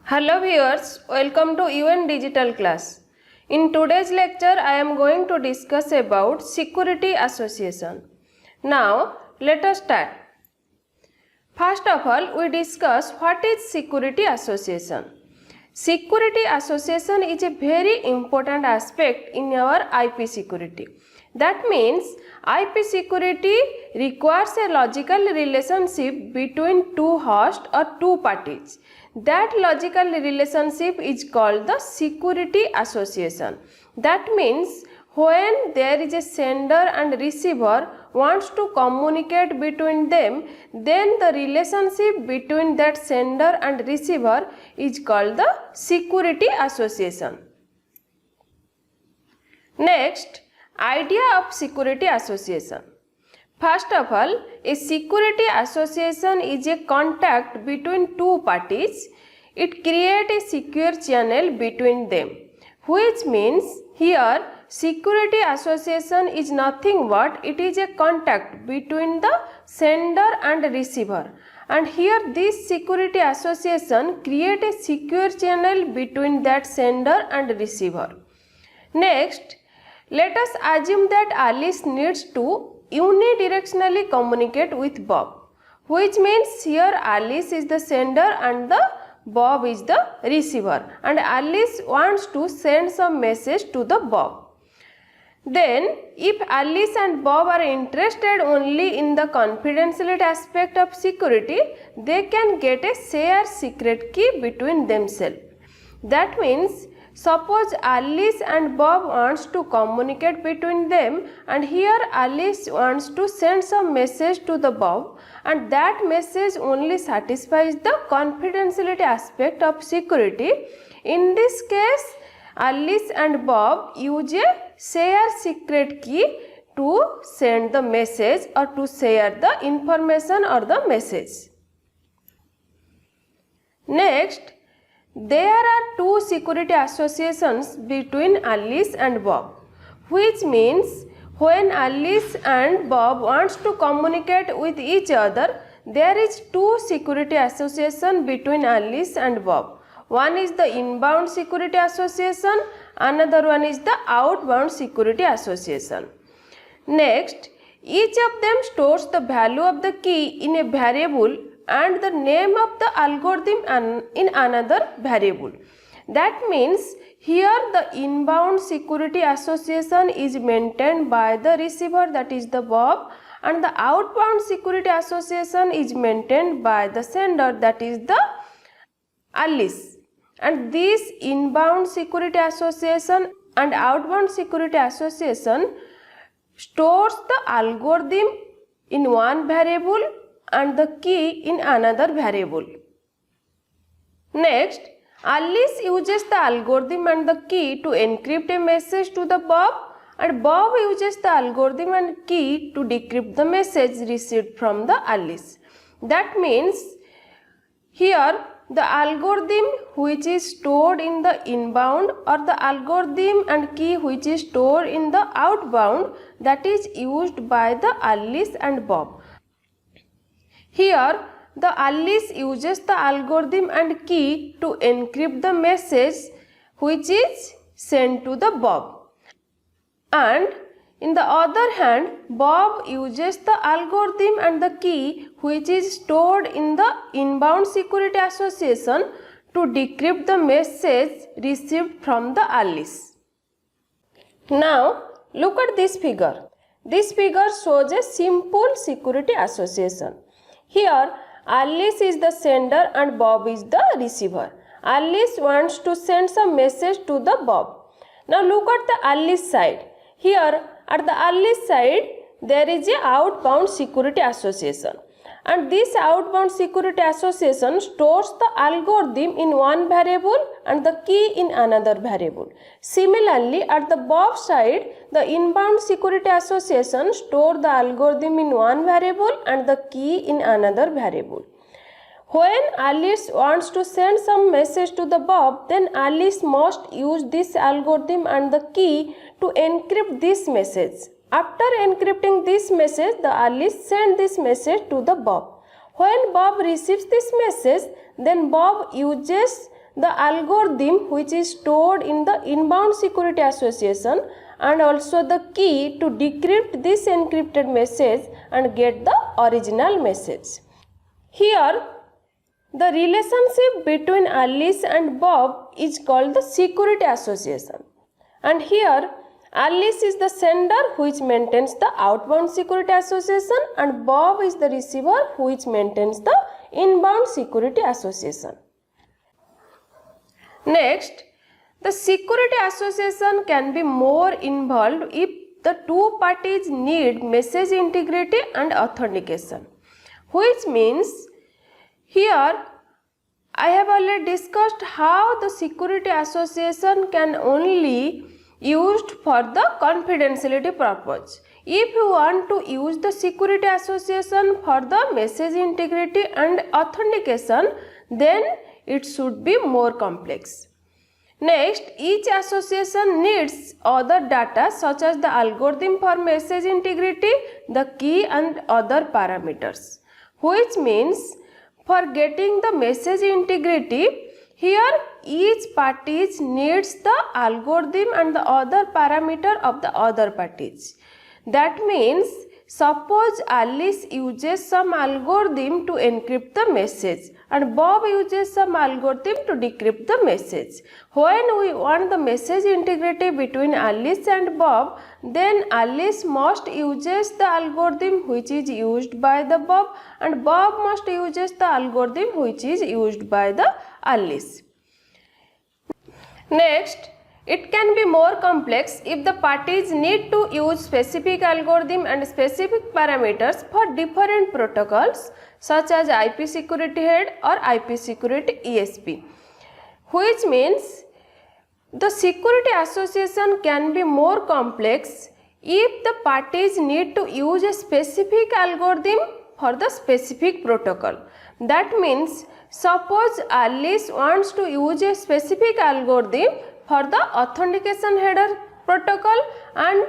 Hello viewers, welcome to UN Digital class. In today's lecture, I am going to discuss about security association. Now, let us start. First of all, we discuss what is security association. Security association is a very important aspect in our IP security. That means IP security requires a logical relationship between two hosts or two parties. That logical relationship is called the security association. That means when there is a sender and receiver wants to communicate between them, then the relationship between that sender and receiver is called the security association. Next, idea of security association. First of all, a security association is a contact between two parties. It creates a secure channel between them, which means here security association is nothing but it is a contact between the sender and receiver, and here this security association creates a secure channel between that sender and receiver. Next, let us assume that Alice needs to unidirectionally communicate with Bob, which means here Alice is the sender and the Bob is the receiver, and Alice wants to send some message to the Bob. Then, if Alice and Bob are interested only in the confidentiality aspect of security, they can get a shared secret key between themselves. That means, suppose Alice and Bob wants to communicate between them, and here Alice wants to send some message to the Bob, and that message only satisfies the confidentiality aspect of security. In this case, Alice and Bob use a share secret key to send the message or to share the information or the message. Next, there are two security associations between Alice and Bob, which means when Alice and Bob wants to communicate with each other, there is two security association between Alice and Bob. One is the inbound security association, another one is the outbound security association. Next, each of them stores the value of the key in a variable and the name of the algorithm in another variable. That means here the inbound security association is maintained by the receiver, that is the Bob, and the outbound security association is maintained by the sender, that is the Alice. And this inbound security association and outbound security association stores the algorithm in one variable and the key in another variable. Next, Alice uses the algorithm and the key to encrypt a message to the Bob, and Bob uses the algorithm and key to decrypt the message received from the Alice. That means here the algorithm which is stored in the inbound or the algorithm and key which is stored in the outbound, that is used by the Alice and Bob. Here the Alice uses the algorithm and key to encrypt the message which is sent to the Bob, and in the other hand, Bob uses the algorithm and the key which is stored in the inbound security association to decrypt the message received from the Alice. Now, look at this figure. This figure shows a simple security association. Here, Alice is the sender and Bob is the receiver. Alice wants to send some message to the Bob. Now, look at the Alice side. Here, at the Alice side, there is a outbound security association, and this outbound security association stores the algorithm in one variable and the key in another variable. Similarly, at the Bob side, the inbound security association stores the algorithm in one variable and the key in another variable. When Alice wants to send some message to the Bob, then Alice must use this algorithm and the key to encrypt this message. After encrypting this message, the Alice sends this message to the Bob. When Bob receives this message, then Bob uses the algorithm which is stored in the inbound security association and also the key to decrypt this encrypted message and get the original message. Here the relationship between Alice and Bob is called the security association, and here Alice is the sender which maintains the outbound security association and Bob is the receiver which maintains the inbound security association. Next, the security association can be more involved if the two parties need message integrity and authentication, which means here I have already discussed how the security association can only used for the confidentiality purpose. If you want to use the security association for the message integrity and authentication, then it should be more complex. Next, each association needs other data such as the algorithm for message integrity, the key and other parameters, which means for getting the message integrity, here each party needs the algorithm and the other parameter of the other parties. That means suppose Alice uses some algorithm to encrypt the message and Bob uses some algorithm to decrypt the message. When we want the message integrity between Alice and Bob, then Alice must uses the algorithm which is used by the Bob and Bob must uses the algorithm which is used by the Alice. Next, it can be more complex if the parties need to use specific algorithm and specific parameters for different protocols such as IP security head or IP security ESP, which means the security association can be more complex if the parties need to use a specific algorithm for the specific protocol. That means suppose Alice wants to use a specific algorithm for the authentication header protocol and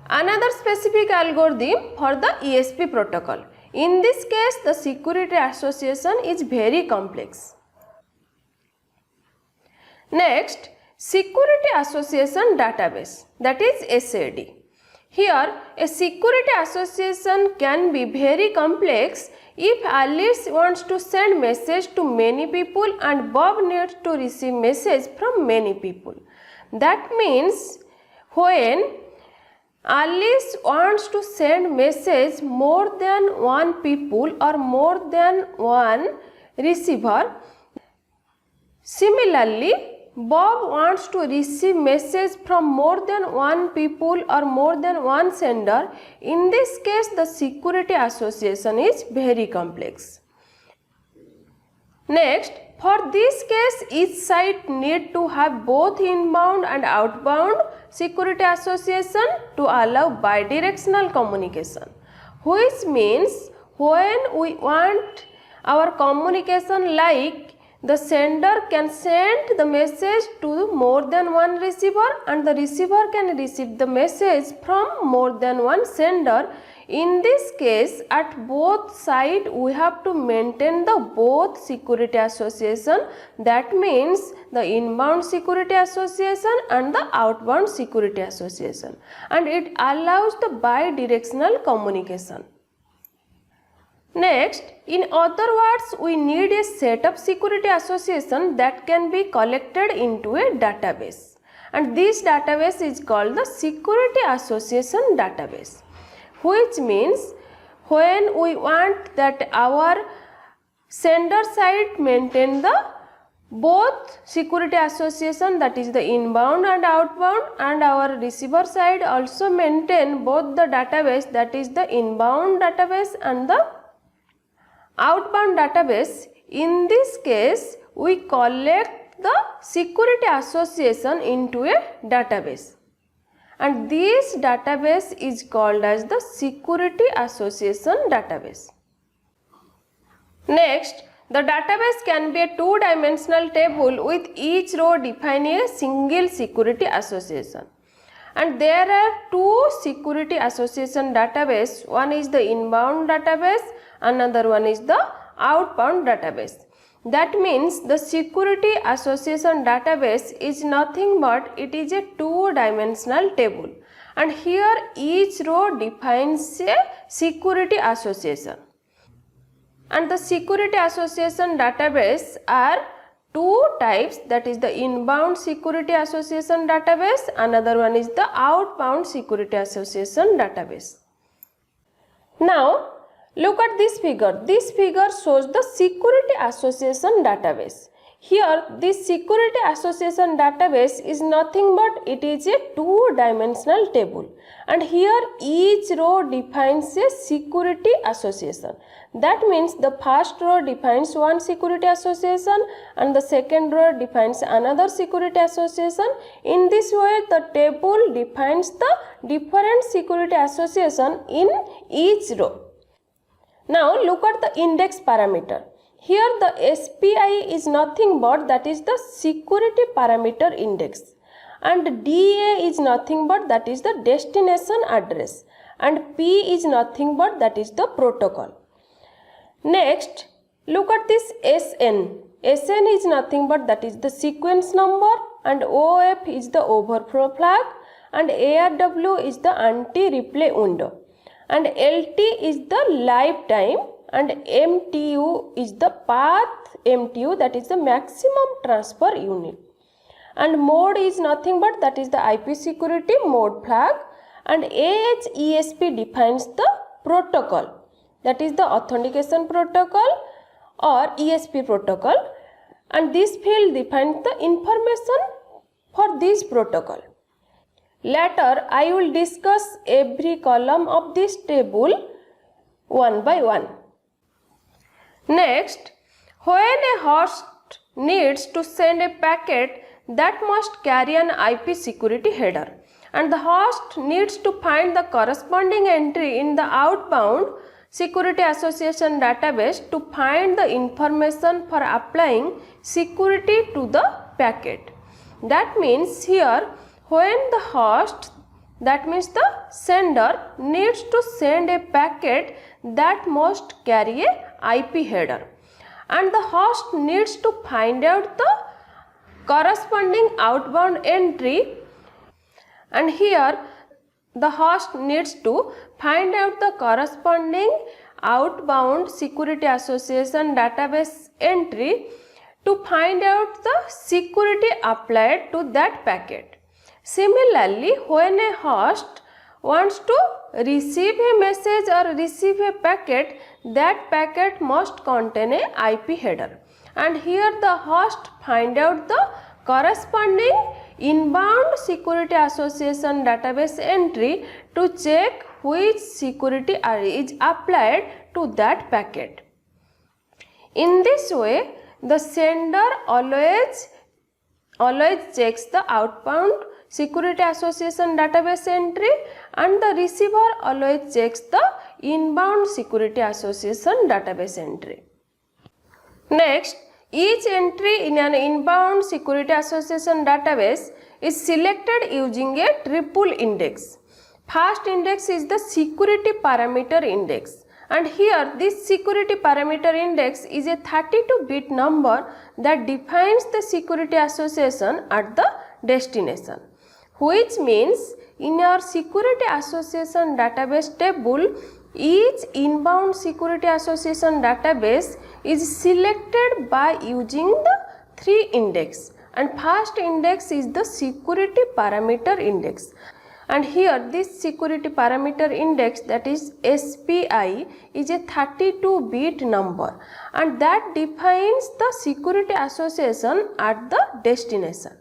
another specific algorithm for the ESP protocol. In this case, the security association is very complex. Next, security association database, that is SAD. Here, a security association can be very complex if Alice wants to send message to many people and Bob needs to receive message from many people. That means when Alice wants to send message more than one people or more than one receiver, similarly Bob wants to receive message from more than one people or more than one sender. In this case, the security association is very complex. Next, for this case, each site need to have both inbound and outbound security association to allow bidirectional communication, which means when we want our communication like the sender can send the message to more than one receiver and the receiver can receive the message from more than one sender. In this case, at both sides we have to maintain the both security association. That means the inbound security association and the outbound security association, and it allows the bidirectional communication. Next, in other words, we need a set of security association that can be collected into a database, and this database is called the security association database, which means when we want that our sender side maintain the both security association, that is the inbound and outbound, and our receiver side also maintain both the database, that is the inbound database and the outbound database. In this case, we collect the security association into a database, and this database is called as the security association database. Next, the database can be a two-dimensional table with each row defining a single security association. And there are two security association database. One is the inbound database, another one is the outbound database. That means the security association database is nothing but it is a two-dimensional table, and here each row defines a security association. And the security association database are two types, that is the inbound security association database, another one is the outbound security association database. Now look at this figure. This figure shows the security association database. Here this security association database is nothing but it is a two-dimensional table, and here each row defines a security association. That means the first row defines one security association and the second row defines another security association. In this way the table defines the different security association in each row. Now look at the index parameter. Here the SPI is nothing but that is the security parameter index, and DA is nothing but that is the destination address, and P is nothing but that is the protocol. Next look at this SN. SN is nothing but that is the sequence number, and OF is the overflow flag, and ARW is the anti-replay window, and LT is the lifetime, and MTU is the path MTU, that is the maximum transfer unit, and mode is nothing but that is the IP security mode flag, and AHESP defines the protocol, that is the authentication protocol or ESP protocol, and this field defines the information for this protocol. Later I will discuss every column of this table one by one. Next, when a host needs to send a packet that must carry an IP security header, and the host needs to find the corresponding entry in the outbound security association database to find the information for applying security to the packet. That means here when the host, that means the sender, needs to send a packet that must carry a IP header, and the host needs to find out the corresponding outbound entry, and here the host needs to find out the corresponding outbound security association database entry to find out the security applied to that packet. Similarly, when a host wants to receive a message or receive a packet, that packet must contain a IP header, and here the host find out the corresponding inbound security association database entry to check which security is applied to that packet. In this way, the sender always checks the outbound security association database entry, and the receiver always checks the inbound security association database entry. Next, each entry in an inbound security association database is selected using a triple index. First index is the security parameter index, and here this security parameter index is a 32-bit number that defines the security association at the destination, which means in your security association database table, each inbound security association database is selected by using the 3 index, and first index is the security parameter index, and here this security parameter index, that is SPI, is a 32-bit number, and that defines the security association at the destination.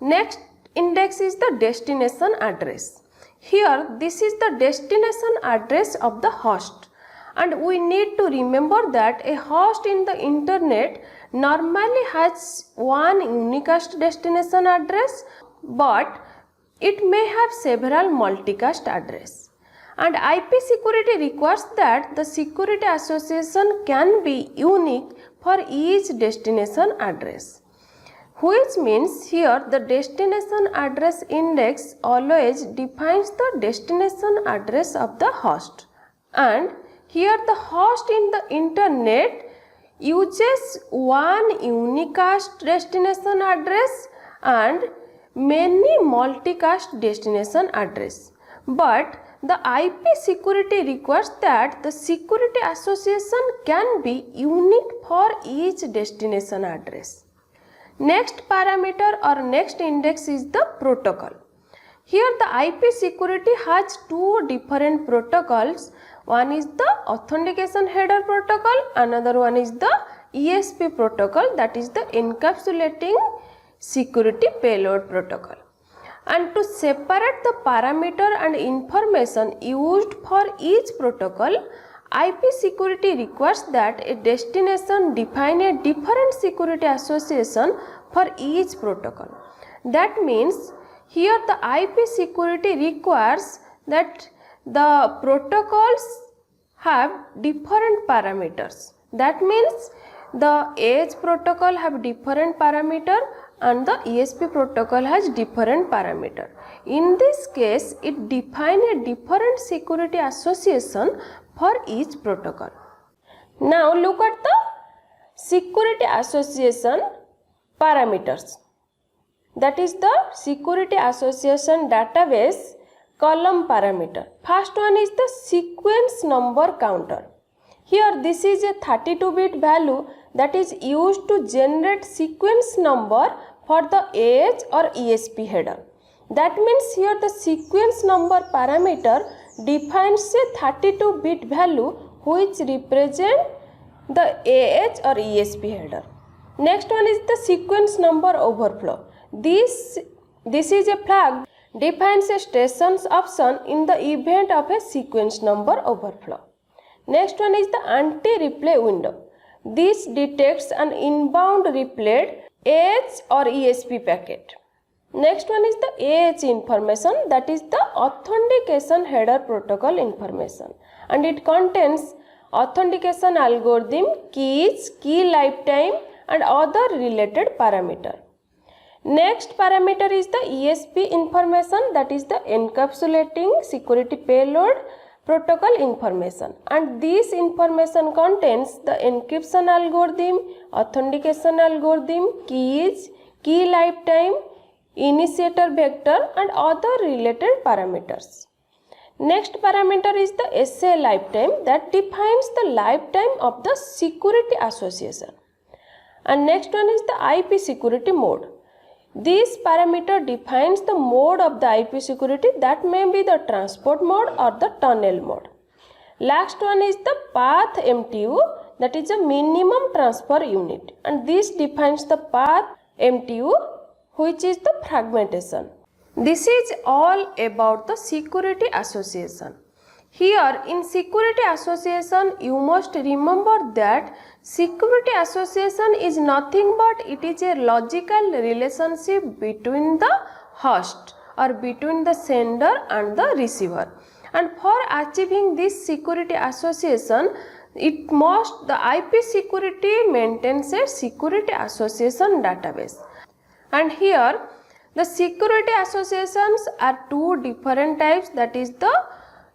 Next index is the destination address. Here this is the destination address of the host, and we need to remember that a host in the internet normally has one unicast destination address, but it may have several multicast address, and IP security requires that the security association can be unique for each destination address, which means here the destination address index always defines the destination address of the host, and here the host in the internet uses one unicast destination address and many multicast destination address. But the IP security requires that the security association can be unique for each destination address. Next parameter or next index is the protocol. Here the IP security has two different protocols. One is the authentication header protocol, another one is the ESP protocol, that is the encapsulating security payload protocol. And to separate the parameter and information used for each protocol, IP security requires that a destination define a different security association for each protocol. That means here the IP security requires that the protocols have different parameters. That means the edge protocol have different parameter and the ESP protocol has different parameter. In this case, it defines a different security association for each protocol. Now look at the security association parameters. That is the security association database column parameter. First one is the sequence number counter. Here this is a 32-bit value that is used to generate sequence number for the edge or ESP header. That means here the sequence number parameter defines a 32-bit value which represent the edge or ESP header. Next one is the sequence number overflow. This is a flag defines a stations option in the event of a sequence number overflow. Next one is the anti-replay window. This detects an inbound replayed edge or ESP packet. Next one is the edge information, that is the authentication header protocol information, and it contains authentication algorithm, keys, key lifetime and other related parameter. Next parameter is the ESP information, that is the encapsulating security payload protocol information, and this information contains the encryption algorithm, authentication algorithm, keys, key lifetime, initiator vector and other related parameters. Next parameter is the SA lifetime, that defines the lifetime of the security association. And next one is the IP security mode. This parameter defines the mode of the IP security, that may be the transport mode or the tunnel mode. Last one is the path MTU, that is a minimum transfer unit, and this defines the path MTU, which is the fragmentation. This is all about the security association. Here in security association, you must remember that security association is nothing but it is a logical relationship between the host or between the sender and the receiver. And for achieving this security association, the IP security maintains a security association database. And here the security associations are two different types, that is the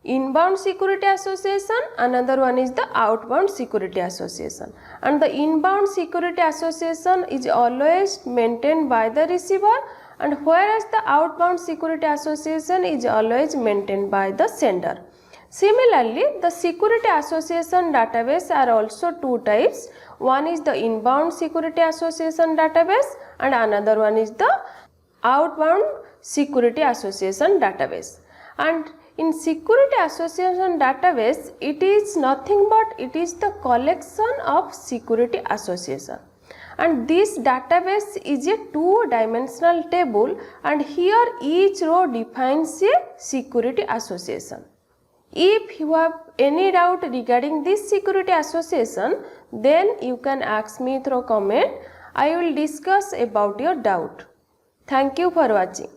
inbound security association, another one is the outbound security association. And the inbound security association is always maintained by the receiver, and whereas the outbound security association is always maintained by the sender. Similarly, the security association database are also two types. One is the inbound security association database and another one is the outbound security association database. And in security association database, it is nothing but it is the collection of security association. And this database is a two-dimensional table, and here each row defines a security association. If you have any doubt regarding this security association, then you can ask me through comment. I will discuss about your doubt. Thank you for watching.